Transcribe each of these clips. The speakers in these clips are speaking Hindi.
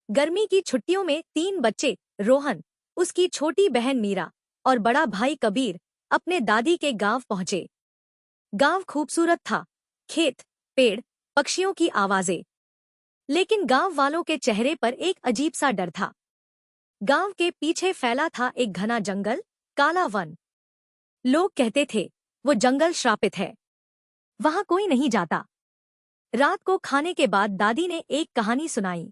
गर्मी की छुट्टियों में 3 बच्चे रोहन, उसकी छोटी बहन मीरा और बड़ा भाई कबीर अपने दादी के गांव पहुंचे। गांव खूबसूरत था, खेत, पेड़, पक्षियों की आवाजें। लेकिन गांव वालों के चेहरे पर एक अजीब सा डर था। गांव के पीछे फैला था एक घना जंगल, काला वन। लोग कहते थे वो जंगल श्रापित है, वहां कोई नहीं जाता। रात को खाने के बाद दादी ने एक कहानी सुनाई।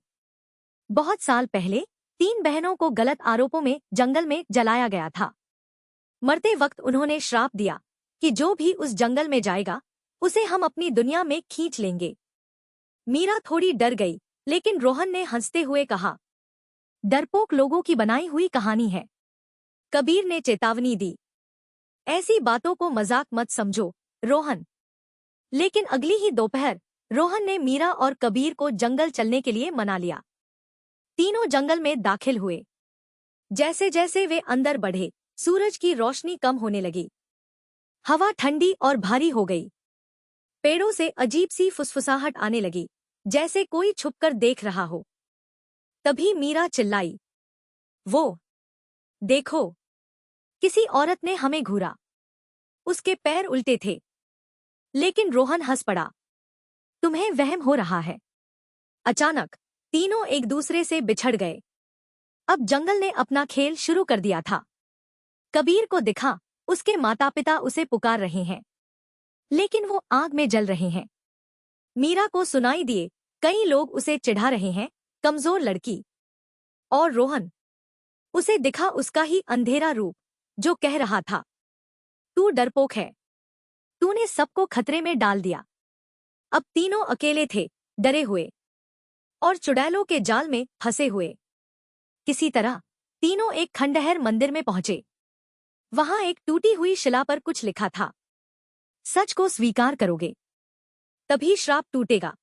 बहुत साल पहले 3 बहनों को गलत आरोपों में जंगल में जलाया गया था। मरते वक्त उन्होंने श्राप दिया कि जो भी उस जंगल में जाएगा उसे हम अपनी दुनिया में खींच लेंगे। मीरा थोड़ी डर गई, लेकिन रोहन ने हंसते हुए कहा, डरपोक लोगों की बनाई हुई कहानी है। कबीर ने चेतावनी दी, ऐसी बातों को मजाक मत समझो, रोहन। लेकिन अगली ही दोपहर रोहन ने मीरा और कबीर को जंगल चलने के लिए मना लिया। तीनों जंगल में दाखिल हुए। जैसे जैसे वे अंदर बढ़े, सूरज की रोशनी कम होने लगी। हवा ठंडी और भारी हो गई। पेड़ों से अजीब सी फुसफुसाहट आने लगी, जैसे कोई छुपकर देख रहा हो। तभी मीरा चिल्लाई, वो देखो, किसी औरत ने हमें घूरा। उसके पैर उल्टे थे। लेकिन रोहन हंस पड़ा, तुम्हें वहम हो रहा है। अचानक तीनों एक दूसरे से बिछड़ गए। अब जंगल ने अपना खेल शुरू कर दिया था। कबीर को दिखा उसके माता पिता उसे पुकार रहे हैं, लेकिन वो आग में जल रहे हैं। मीरा को सुनाई दिए कई लोग उसे चिढ़ा रहे हैं, कमजोर लड़की। और रोहन, उसे दिखा उसका ही अंधेरा रूप, जो कह रहा था, तू डरपोक है, तूने सबको खतरे में डाल दिया। अब तीनों अकेले थे, डरे हुए और चुड़ैलों के जाल में फंसे हुए। किसी तरह तीनों एक खंडहर मंदिर में पहुंचे। वहां एक टूटी हुई शिला पर कुछ लिखा था, सच को स्वीकार करोगे तभी श्राप टूटेगा।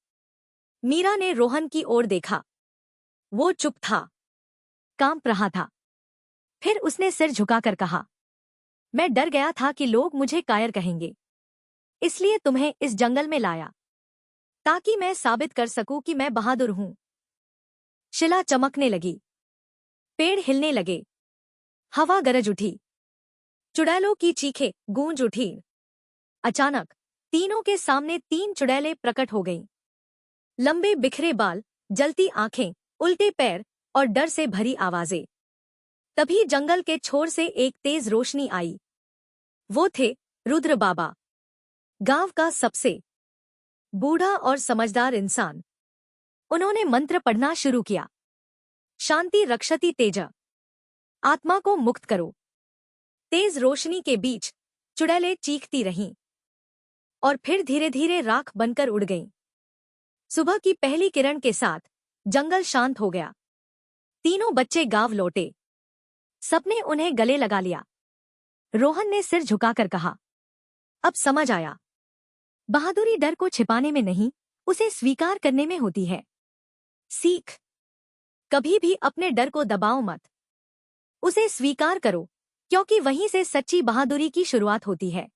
मीरा ने रोहन की ओर देखा। वो चुप था, कांप रहा था। फिर उसने सिर झुकाकर कहा, मैं डर गया था कि लोग मुझे कायर कहेंगे, इसलिए तुम्हें इस जंगल में लाया, ताकि मैं साबित कर सकूं कि मैं बहादुर हूं। शिला चमकने लगी, पेड़ हिलने लगे, हवा गरज उठी, चुड़ैलों की चीखें गूंज उठी। अचानक तीनों के सामने 3 चुड़ैलें प्रकट हो गईं। लंबे बिखरे बाल, जलती आंखें, उल्टे पैर और डर से भरी आवाजें। तभी जंगल के छोर से एक तेज रोशनी आई। वो थे रुद्र बाबा, गांव का सबसे बूढ़ा और समझदार इंसान। उन्होंने मंत्र पढ़ना शुरू किया, शांति रक्षति तेजा, आत्मा को मुक्त करो। तेज रोशनी के बीच चुड़ैलें चीखती रहीं और फिर धीरे धीरे राख बनकर उड़ गईं। सुबह की पहली किरण के साथ जंगल शांत हो गया। तीनों बच्चे गांव लौटे। सबने उन्हें गले लगा लिया। रोहन ने सिर झुकाकर कहा, अब समझ आया, बहादुरी डर को छिपाने में नहीं, उसे स्वीकार करने में होती है। सीख, कभी भी अपने डर को दबाओ मत, उसे स्वीकार करो, क्योंकि वहीं से सच्ची बहादुरी की शुरुआत होती है।